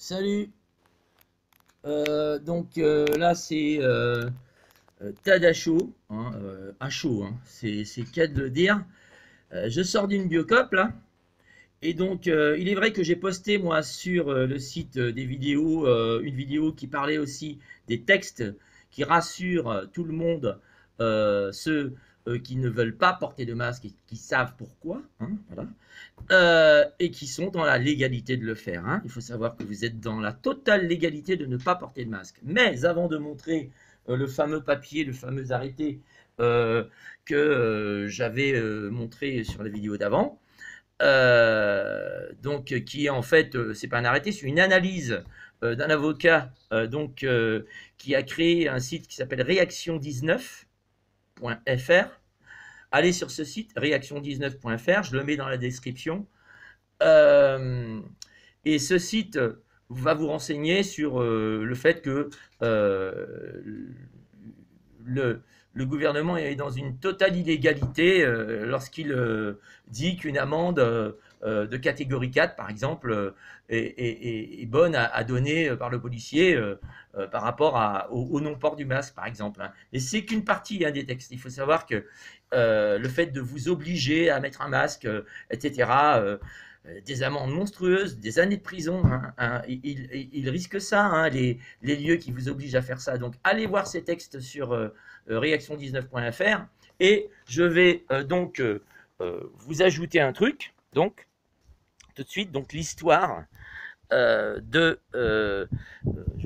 Salut. Là c'est Tadacho, hein, à chaud, hein, c'est le cas de le dire. Je sors d'une biocop là, et il est vrai que j'ai posté moi sur le site des vidéos, une vidéo qui parlait aussi des textes qui rassurent tout le monde, ceux qui ne veulent pas porter de masque et qui savent pourquoi, hein, voilà. Et qui sont dans la légalité de le faire, hein. Il faut savoir que vous êtes dans la totale légalité de ne pas porter de masque. Mais avant de montrer le fameux papier, le fameux arrêté que j'avais montré sur la vidéo d'avant, qui est en fait, c'est pas un arrêté, c'est une analyse d'un avocat qui a créé un site qui s'appelle réaction19.fr. Allez sur ce site, réaction19.fr, je le mets dans la description. Euh, et ce site va vous renseigner sur le fait que le, le gouvernement est dans une totale illégalité lorsqu'il dit qu'une amende de catégorie 4, par exemple, est bonne à donner par le policier par rapport au non-port du masque, par exemple, hein. Et c'est qu'une partie, hein, des textes. Il faut savoir que le fait de vous obliger à mettre un masque, etc., des amendes monstrueuses, des années de prison, hein, hein, il risque ça, hein, les lieux qui vous obligent à faire ça. Donc allez voir ces textes sur réaction19.fr et je vais vous ajouter un truc, donc tout de suite, donc l'histoire je vais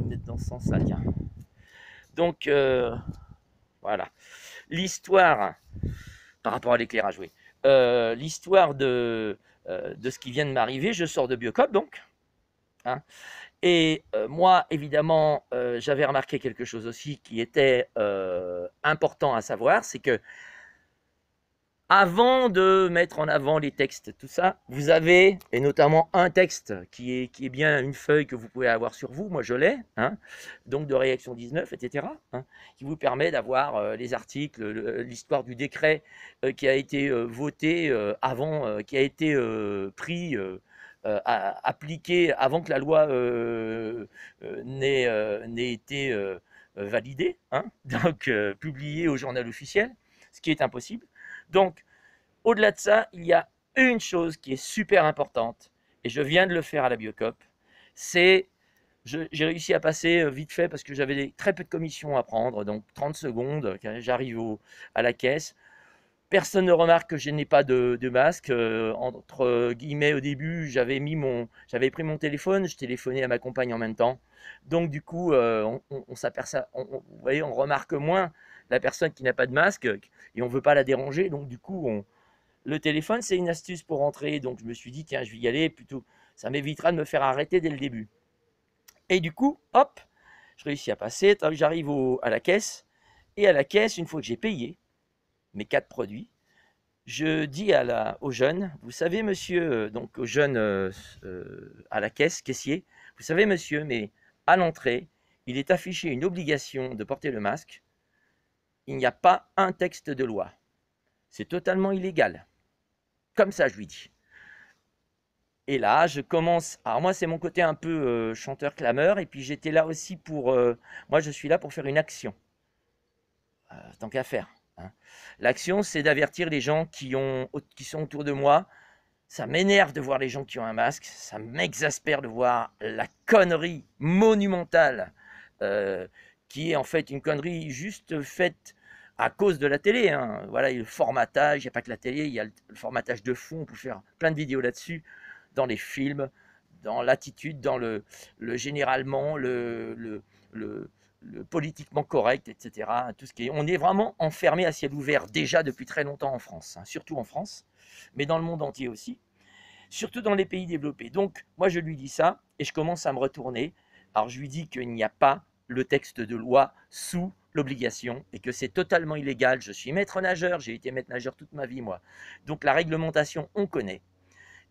me mettre dans ce sens-là, tiens. Donc voilà, l'histoire par rapport à l'éclairage, oui. L'histoire de ce qui vient de m'arriver, je sors de Biocop, donc, hein. Et moi, évidemment, j'avais remarqué quelque chose aussi qui était important à savoir, c'est que avant de mettre en avant les textes, tout ça, vous avez, et notamment un texte qui est bien une feuille que vous pouvez avoir sur vous, moi je l'ai, hein, donc de Réaction 19, etc., hein, qui vous permet d'avoir les articles, l'histoire du décret qui a été voté avant, qui a été pris, appliqué avant que la loi n'ait été validée, hein, donc publiée au journal officiel, ce qui est impossible. Donc, au-delà de ça, il y a une chose qui est super importante, et je viens de le faire à la Biocop, c'est, j'ai réussi à passer vite fait parce que j'avais très peu de commissions à prendre, donc 30 secondes, j'arrive à la caisse. Personne ne remarque que je n'ai pas de masque. Entre guillemets, au début, j'avais pris mon téléphone, je téléphonais à ma compagne en même temps. Donc du coup, on s'aperçoit, vous voyez, on remarque moins la personne qui n'a pas de masque et on veut pas la déranger. Donc du coup, le téléphone, c'est une astuce pour rentrer. Donc je me suis dit, tiens, je vais y aller plutôt. Ça m'évitera de me faire arrêter dès le début. Et du coup, hop, je réussis à passer. J'arrive à la caisse. Et à la caisse, une fois que j'ai payé mes 4 produits, je dis au jeune, vous savez monsieur, donc au jeune à la caisse, caissier, vous savez monsieur, mais à l'entrée, il est affiché une obligation de porter le masque. Il n'y a pas un texte de loi. C'est totalement illégal. Comme ça, je lui dis. Et là, je commence. Alors moi, c'est mon côté un peu chanteur-clameur. Et puis j'étais là aussi pour. Moi, je suis là pour faire une action. Tant qu'à faire, hein. L'action, c'est d'avertir les gens qui sont autour de moi. Ça m'énerve de voir les gens qui ont un masque. Ça m'exaspère de voir la connerie monumentale qui est en fait une connerie juste faite à cause de la télé, hein. Voilà, il y a le formatage, il n'y a pas que la télé, il y a le formatage de fond, on peut faire plein de vidéos là-dessus, dans les films, dans l'attitude, dans généralement, le politiquement correct, etc. Tout ce qui est, on est vraiment enfermé à ciel ouvert déjà depuis très longtemps en France, hein, surtout en France, mais dans le monde entier aussi, surtout dans les pays développés. Donc, moi, je lui dis ça et je commence à me retourner. Alors, je lui dis qu'il n'y a pas le texte de loi sous l'obligation et que c'est totalement illégal. Je suis maître nageur, j'ai été maître nageur toute ma vie, moi. Donc, la réglementation, on connaît.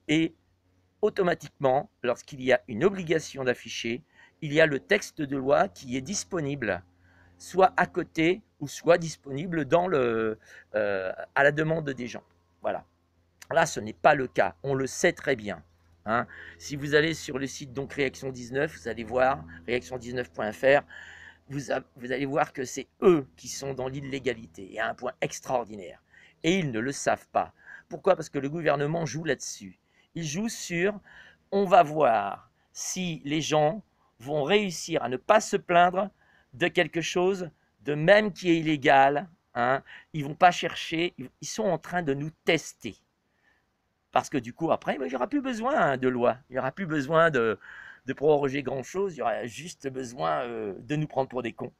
Et automatiquement, lorsqu'il y a une obligation d'afficher, il y a le texte de loi qui est disponible, soit à côté ou soit disponible à la demande des gens. Voilà. Là, ce n'est pas le cas, on le sait très bien. Hein. Si vous allez sur le site donc Réaction 19, vous allez voir, réaction19.fr, vous allez voir que c'est eux qui sont dans l'illégalité, et à un point extraordinaire. Et ils ne le savent pas. Pourquoi? Parce que le gouvernement joue là-dessus. Il joue sur, on va voir si les gens vont réussir à ne pas se plaindre de quelque chose de même qui est illégal. Hein. Ils ne vont pas chercher, ils sont en train de nous tester. Parce que du coup, après, il n'y aura plus besoin de loi, il n'y aura plus besoin de proroger grand-chose, il y aura juste besoin de nous prendre pour des cons.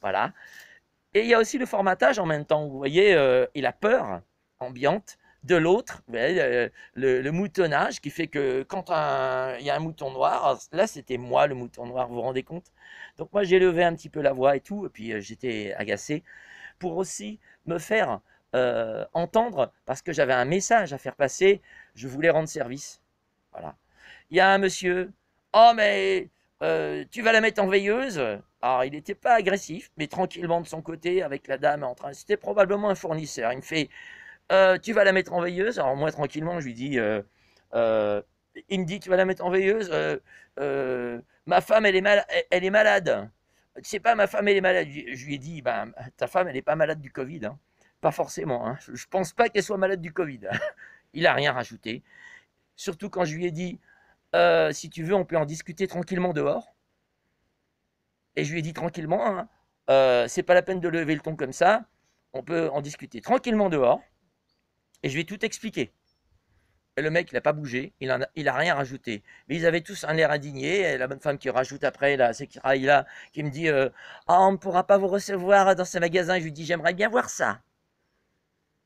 Voilà. Et il y a aussi le formatage en même temps, vous voyez, et la peur ambiante de l'autre, le moutonnage qui fait que quand il y a un mouton noir, là c'était moi le mouton noir, vous vous rendez compte? Donc moi j'ai levé un petit peu la voix et tout, et puis j'étais agacé pour aussi me faire entendre, parce que j'avais un message à faire passer, je voulais rendre service. Voilà. Il y a un monsieur, oh mais tu vas la mettre en veilleuse. Alors il n'était pas agressif, mais tranquillement de son côté avec la dame en train. C'était probablement un fournisseur. Il me fait, tu vas la mettre en veilleuse. Alors moi tranquillement je lui dis, il me dit tu vas la mettre en veilleuse. Ma femme elle est malade. Tu sais pas, ma femme elle est malade. Je lui ai dit, ben ta femme elle est pas malade du Covid. Hein. Pas forcément. Hein. Je pense pas qu'elle soit malade du Covid. Il a rien rajouté. Surtout quand je lui ai dit, si tu veux, on peut en discuter tranquillement dehors. Et je lui ai dit tranquillement, hein, c'est pas la peine de lever le ton comme ça, on peut en discuter tranquillement dehors, et je vais tout expliquer. Et le mec, il n'a pas bougé, il a rien rajouté. Mais ils avaient tous un air indigné, et la bonne femme qui rajoute après, là, c'est Kiraïla, qui me dit ah, on ne pourra pas vous recevoir dans ce magasin. Je lui dis, j'aimerais bien voir ça.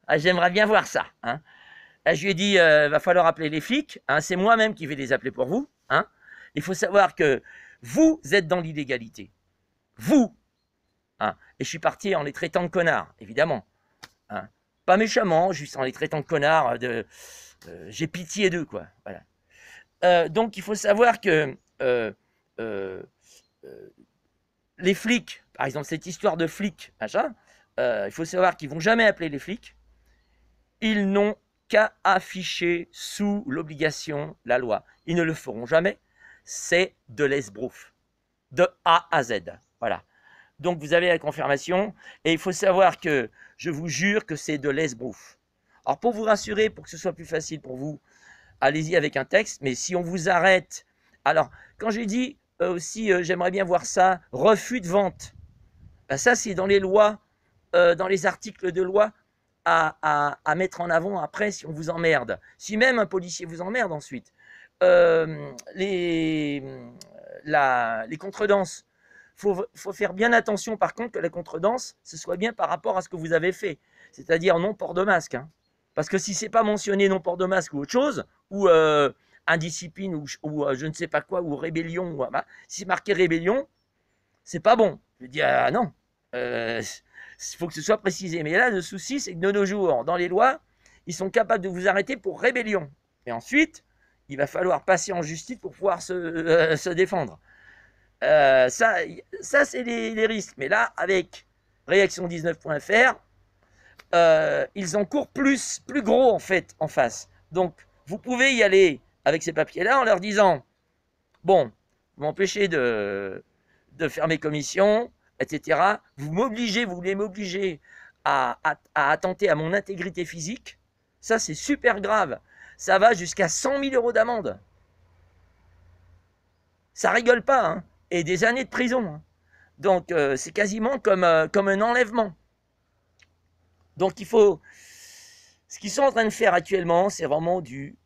Ah, j'aimerais bien voir ça. Hein. Et je lui ai dit, va falloir appeler les flics, hein, c'est moi-même qui vais les appeler pour vous. Hein. Il faut savoir que vous êtes dans l'illégalité. Vous. Hein. Et je suis parti en les traitant de connards, évidemment. Hein. Pas méchamment, juste en les traitant de connards. J'ai pitié d'eux, quoi. Voilà. Donc, il faut savoir que les flics, par exemple, cette histoire de flics, machin, il faut savoir qu'ils vont jamais appeler les flics. Ils n'ont qu'à afficher sous l'obligation la loi. Ils ne le feront jamais. C'est de l'esbrouf. De A à Z. Voilà. Donc vous avez la confirmation, et il faut savoir que je vous jure que c'est de l'esbrouf. Alors pour vous rassurer, pour que ce soit plus facile pour vous, allez-y avec un texte, mais si on vous arrête... Alors, quand j'ai dit aussi, j'aimerais bien voir ça, refus de vente, ben ça c'est dans les lois, dans les articles de loi à mettre en avant après si on vous emmerde. Si même un policier vous emmerde ensuite. Les contredanses, faut faire bien attention par contre que la contredanse, ce soit bien par rapport à ce que vous avez fait. C'est-à-dire non port de masque. Hein. Parce que si c'est pas mentionné non port de masque ou autre chose, ou indiscipline, ou je ne sais pas quoi, ou rébellion, ou, bah, si c'est marqué rébellion, c'est pas bon. Je dis, ah non, il faut que ce soit précisé. Mais là, le souci, c'est que de nos jours, dans les lois, ils sont capables de vous arrêter pour rébellion. Et ensuite, il va falloir passer en justice pour pouvoir se défendre. Ça c'est les risques. Mais là, avec réaction19.fr, ils encourent plus gros en fait en face. Donc, vous pouvez y aller avec ces papiers-là en leur disant, bon, vous m'empêchez de faire mes commissions, etc. Vous voulez m'obliger à attenter à mon intégrité physique. Ça, c'est super grave. Ça va jusqu'à 100 000 € d'amende. Ça rigole pas, hein. Et des années de prison. Hein. Donc, c'est quasiment comme un enlèvement. Donc, il faut... Ce qu'ils sont en train de faire actuellement, c'est vraiment une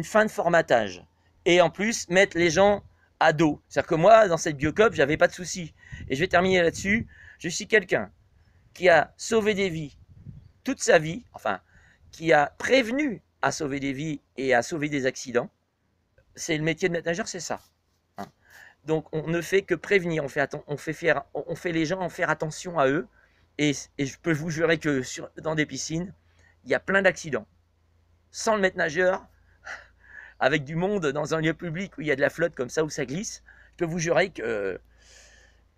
fin de formatage. Et en plus, mettre les gens à dos. C'est-à-dire que moi, dans cette biocop, j'avais pas de soucis. Et je vais terminer là-dessus. Je suis quelqu'un qui a sauvé des vies toute sa vie, enfin, qui a prévenu à sauver des vies et à sauver des accidents. C'est le métier de maître nageur, c'est ça. Hein. Donc, on ne fait que prévenir. On fait les gens en faire attention à eux. Et je peux vous jurer que dans des piscines, il y a plein d'accidents. Sans le maître nageur, avec du monde dans un lieu public où il y a de la flotte comme ça, où ça glisse, je peux vous jurer que...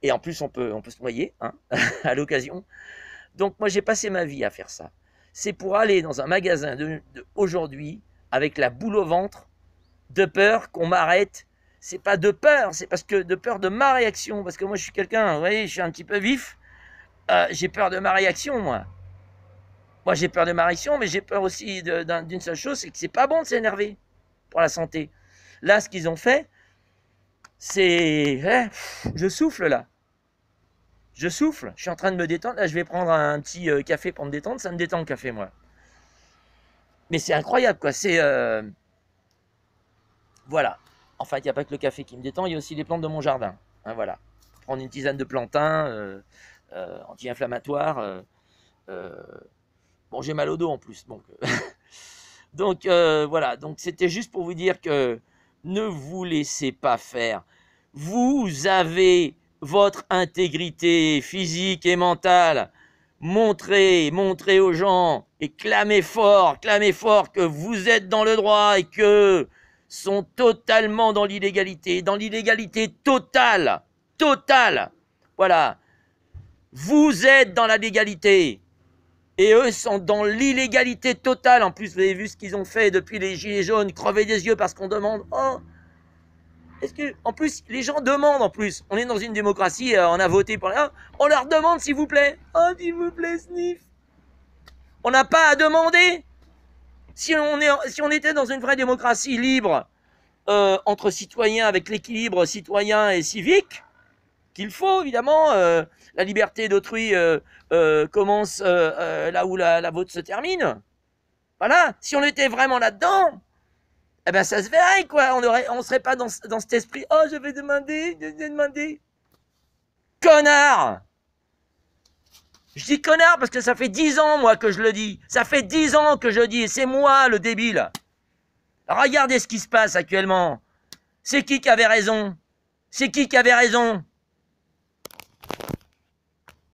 Et en plus, on peut se noyer hein, à l'occasion. Donc moi, j'ai passé ma vie à faire ça. C'est pour aller dans un magasin aujourd'hui, avec la boule au ventre, de peur qu'on m'arrête. C'est pas de peur, c'est parce que de peur de ma réaction. Parce que moi, je suis quelqu'un, vous voyez, je suis un petit peu vif. J'ai peur de ma réaction, moi. Moi, j'ai peur de ma réaction, mais j'ai peur aussi d'une seule chose, c'est que c'est pas bon de s'énerver pour la santé. Là, ce qu'ils ont fait, c'est... je souffle, là. Je souffle, je suis en train de me détendre. Là, je vais prendre un petit café pour me détendre. Ça me détend le café, moi. Mais c'est incroyable, quoi. C'est... Voilà. Enfin, il n'y a pas que le café qui me détend, il y a aussi les plantes de mon jardin. Hein, voilà. Prendre une tisane de plantain, anti-inflammatoire. Bon, j'ai mal au dos en plus. Donc, voilà. Donc, c'était juste pour vous dire que ne vous laissez pas faire. Vous avez votre intégrité physique et mentale. Montrez aux gens et clamez fort que vous êtes dans le droit et que sont totalement dans l'illégalité totale. Voilà. Vous êtes dans la légalité. Et eux sont dans l'illégalité totale. En plus, vous avez vu ce qu'ils ont fait depuis les Gilets jaunes, crever des yeux parce qu'on demande. Oh, est-ce que, en plus, les gens demandent en plus. On est dans une démocratie, on a voté pour là. On leur demande s'il vous plaît. Oh, s'il vous plaît, sniff. On n'a pas à demander. Si on était dans une vraie démocratie libre, entre citoyens, avec l'équilibre citoyen et civique, qu'il faut évidemment, la liberté d'autrui commence là où la vôtre se termine. Voilà, si on était vraiment là-dedans, eh ben ça se verrait quoi. On serait pas dans cet esprit. Oh, je vais demander. Connard. Je dis connard parce que ça fait 10 ans moi que je le dis. Ça fait 10 ans que je le dis et c'est moi le débile. Regardez ce qui se passe actuellement. C'est qui avait raison? C'est qui avait raison?